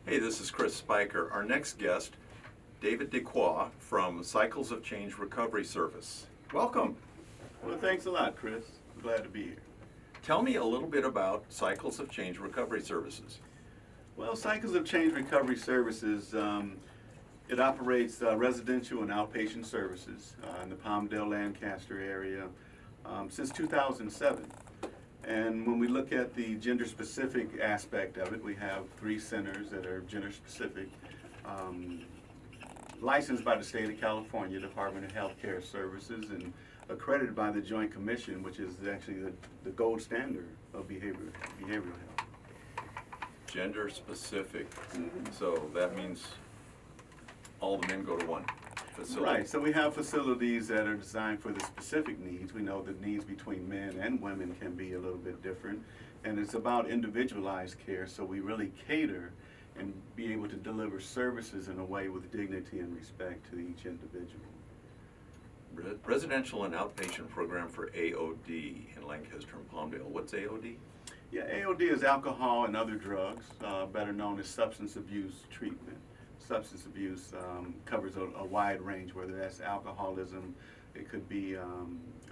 Hey, this is Chris Spiker. Our next guest, David DeQuoy from Cycles of Change Recovery Service. Welcome. Well, thanks a lot, Chris. I'm glad to be here. Tell me a little bit about Cycles of Change Recovery Services. Well, Cycles of Change Recovery Services, it operates residential and outpatient services in the Palmdale, Lancaster area since 2007. And when we look at the gender-specific aspect of it, we have 3 centers that are gender-specific, licensed by the state of California Department of Health Care Services and accredited by the Joint Commission, which is actually the gold standard of behavioral health. Gender specific. So that means all the men go to one facility. Right, so we have facilities that are designed for the specific needs. We know the needs between men and women can be a little bit different, and it's about individualized care, so we really cater and be able to deliver services in a way with dignity and respect to each individual. Residential and outpatient program for AOD in Lancaster and Palmdale. What's AOD? Yeah, AOD is alcohol and other drugs, better known as substance abuse treatment. Substance abuse covers a wide range, whether that's alcoholism, it could be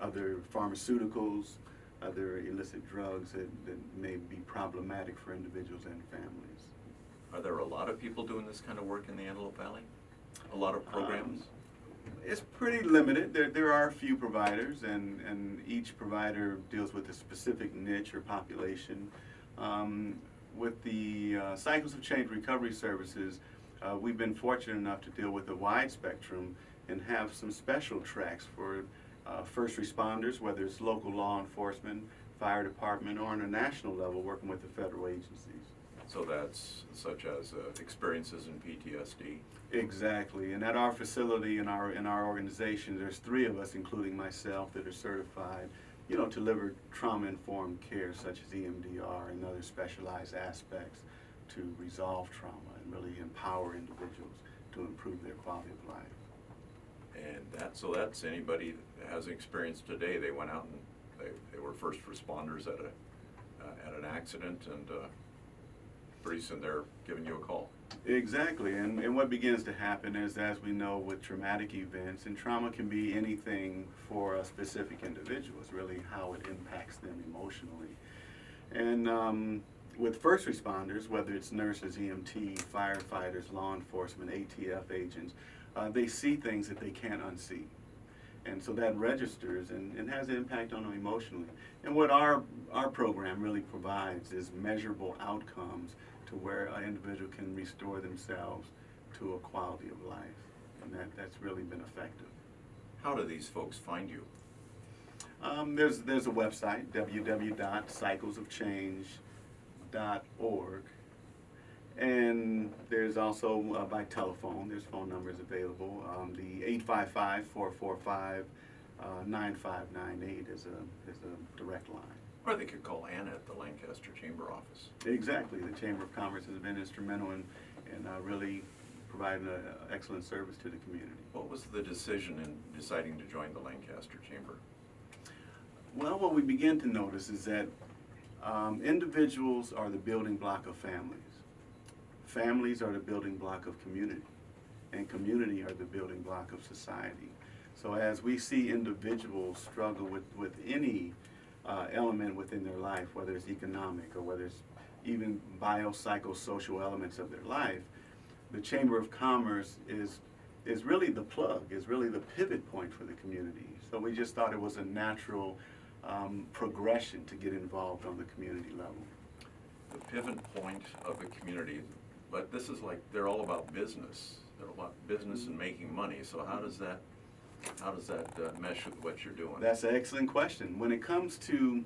other pharmaceuticals, other illicit drugs that may be problematic for individuals and families. Are there a lot of people doing this kind of work in the Antelope Valley? A lot of programs? It's pretty limited. There are a few providers, and each provider deals with a specific niche or population. With the Cycles of Change Recovery Services, we've been fortunate enough to deal with a wide spectrum and have some special tracks for first responders, whether it's local law enforcement, fire department, or on a national level working with the federal agencies. So that's such as experiences in PTSD? Exactly, and at our facility, in our organization, there's 3 of us, including myself, that are certified, to deliver trauma-informed care such as EMDR and other specialized aspects to resolve trauma and really empower individuals to improve their quality of life. And that's anybody that has experience today. They went out and they were first responders at an accident, and pretty soon they're giving you a call. Exactly, and what begins to happen is, as we know with traumatic events, and trauma can be anything for a specific individual, it's really how it impacts them emotionally. And with first responders, whether it's nurses, EMT, firefighters, law enforcement, ATF agents, they see things that they can't unsee. And so that registers and has an impact on them emotionally. And what our program really provides is measurable outcomes to where an individual can restore themselves to a quality of life. And that's really been effective. How do these folks find you? There's a website, www.cyclesofchange.org. And there's also by telephone, there's phone numbers available. The 855-445-9598 is a direct line. Or they could call Anna at the Lancaster Chamber office. Exactly. The Chamber of Commerce has been instrumental in really providing an excellent service to the community. What was the decision in deciding to join the Lancaster Chamber? Well, what we begin to notice is that individuals are the building block of families. Families are the building block of community, and community are the building block of society. So as we see individuals struggle with any element within their life, whether it's economic or whether it's even biopsychosocial elements of their life, the Chamber of Commerce is really the plug, is really the pivot point for the community. So we just thought it was a natural progression to get involved on the community level. The pivot point of the community, but this is like, they're all about business. They're about business and making money. So how does that mesh with what you're doing? That's an excellent question. When it comes to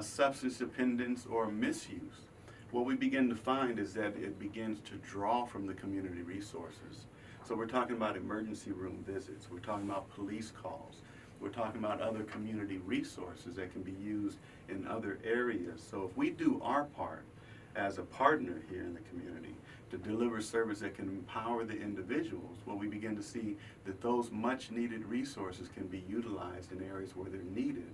substance dependence or misuse, what we begin to find is that it begins to draw from the community resources. So we're talking about emergency room visits, we're talking about police calls, we're talking about other community resources that can be used in other areas. So if we do our part as a partner here in the community to deliver service that can empower the individuals, well, we begin to see that those much needed resources can be utilized in areas where they're needed.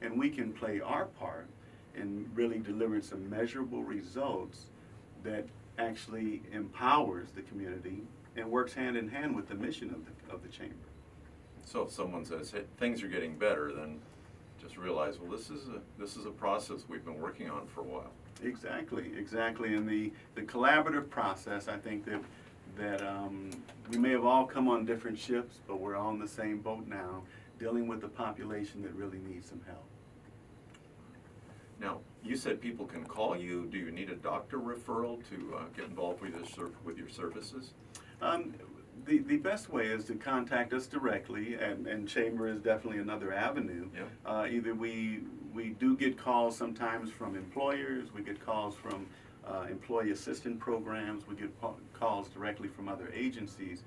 And we can play our part in really delivering some measurable results that actually empowers the community and works hand in hand with the mission of the chamber. So if someone says, hey, things are getting better, then just realize, well, this is a process we've been working on for a while. Exactly, exactly. And the collaborative process, I think that we may have all come on different ships, but we're all in the same boat now, dealing with the population that really needs some help. Now, you said people can call you. Do you need a doctor referral to get involved with your services? The best way is to contact us directly, and Chamber is definitely another avenue. Yeah. Either we do get calls sometimes from employers, we get calls from employee assistance programs, we get calls directly from other agencies,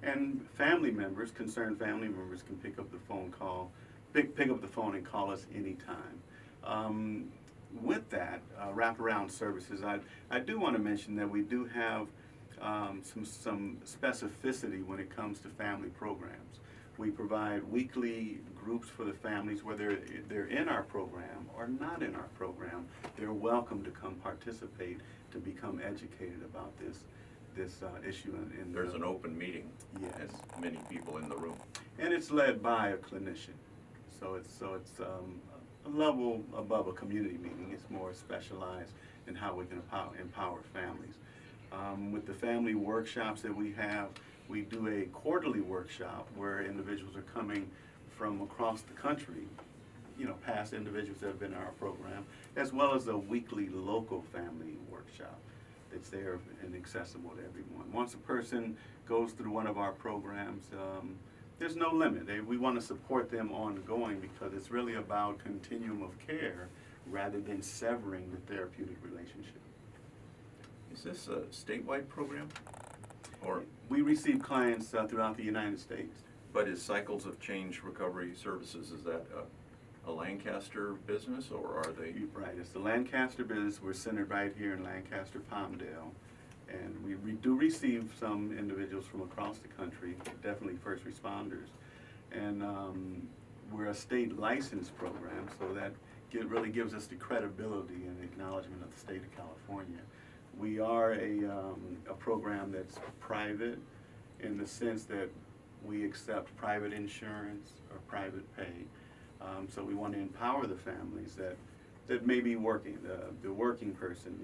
and family members, concerned family members, can pick up the phone and call us anytime. With that, wraparound services, I do want to mention that we do have some specificity when it comes to family programs. We provide weekly groups for the families, whether they're in our program or not in our program. They're welcome to come participate, to become educated about this issue. There's an open meeting. Yes. And many people in the room. And it's led by a clinician. So it's a level above a community meeting. It's more specialized in how we can empower families. With the family workshops that we have, we do a quarterly workshop where individuals are coming from across the country, past individuals that have been in our program, as well as a weekly local family workshop that's there and accessible to everyone. Once a person goes through one of our programs, there's no limit. We want to support them ongoing because it's really about continuum of care rather than severing the therapeutic relationship. Is this a statewide program? Or, we receive clients throughout the United States. but is Cycles of Change Recovery Services, is that a Lancaster business, or are they? Right, it's the Lancaster business. We're centered right here in Lancaster, Palmdale. And we do receive some individuals from across the country, definitely first responders. And we're a state licensed program, so that really gives us the credibility and acknowledgement of the state of California. We are a program that's private in the sense that we accept private insurance or private pay. So we want to empower the families that may be working, the working person,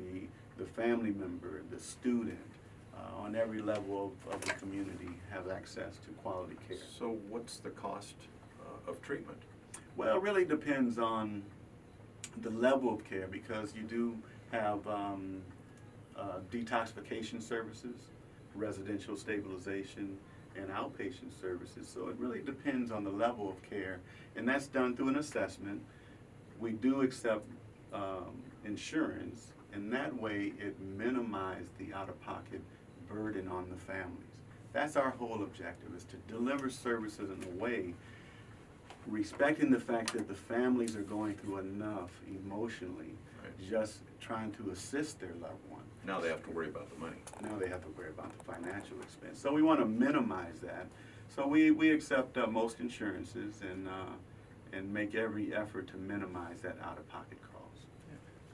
the family member, the student, on every level of the community have access to quality care. So what's the cost of treatment? Well, it really depends on the level of care, because you do have detoxification services, residential stabilization, and outpatient services. So it really depends on the level of care, and that's done through an assessment. We do accept insurance, and that way it minimizes the out-of-pocket burden on the families. That's our whole objective, is to deliver services in a way respecting the fact that the families are going through enough emotionally, Right. just trying to assist their loved one. Now they have to worry about the money. Now they have to worry about the financial expense. So we want to minimize that. So we accept most insurances and make every effort to minimize that out-of-pocket cost.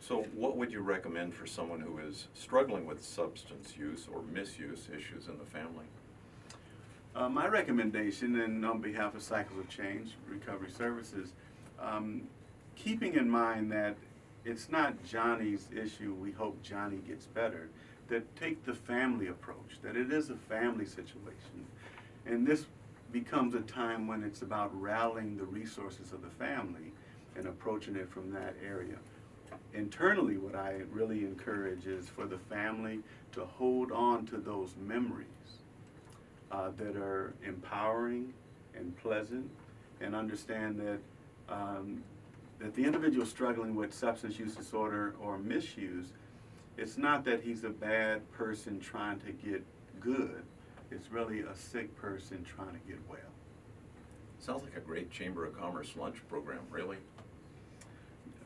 So what would you recommend for someone who is struggling with substance use or misuse issues in the family? My recommendation, and on behalf of Cycles of Change Recovery Services, keeping in mind that it's not Johnny's issue, we hope Johnny gets better, that take the family approach, that it is a family situation. And this becomes a time when it's about rallying the resources of the family and approaching it from that area. Internally, what I really encourage is for the family to hold on to those memories that are empowering and pleasant, and understand that that the individual struggling with substance use disorder or misuse, it's not that he's a bad person trying to get good. It's really a sick person trying to get well. Sounds like a great Chamber of Commerce lunch program, really.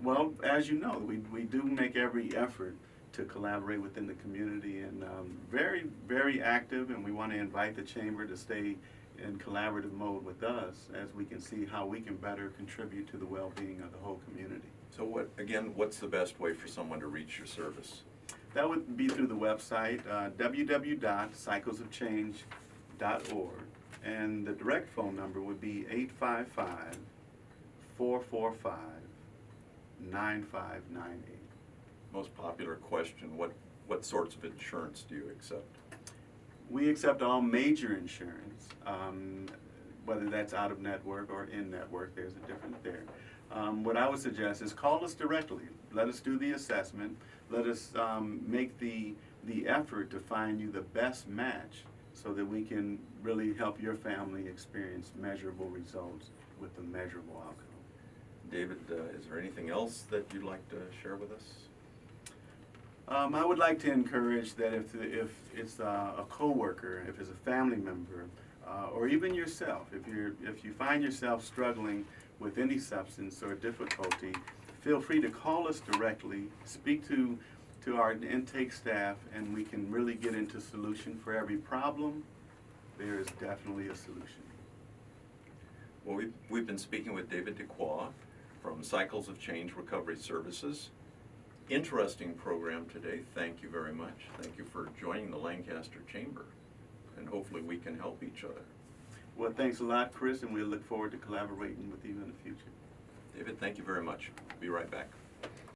Well, as you know, we do make every effort to collaborate within the community, and very, very active, and we want to invite the Chamber to stay in collaborative mode with us as we can see how we can better contribute to the well-being of the whole community. So what's the best way for someone to reach your service? That would be through the website, www.cyclesofchange.org. And the direct phone number would be 855-445-9598. Most popular question, what sorts of insurance do you accept? We accept all major insurance, whether that's out of network or in network. There's a difference there. What I would suggest is call us directly. Let us do the assessment. Let us make the effort to find you the best match so that we can really help your family experience measurable results with a measurable outcome. David, is there anything else that you'd like to share with us? I would like to encourage that if it's a coworker, if it's a family member, or even yourself, if you find yourself struggling with any substance or difficulty, feel free to call us directly, speak to our intake staff, and we can really get into solution. For every problem, there is definitely a solution. Well, we've been speaking with David Duquois from Cycles of Change Recovery Services. Interesting program today. Thank you very much. Thank you for joining the Lancaster Chamber, and hopefully we can help each other. Well, thanks a lot, Chris, and we look forward to collaborating with you in the future. David, thank you very much. Be right back.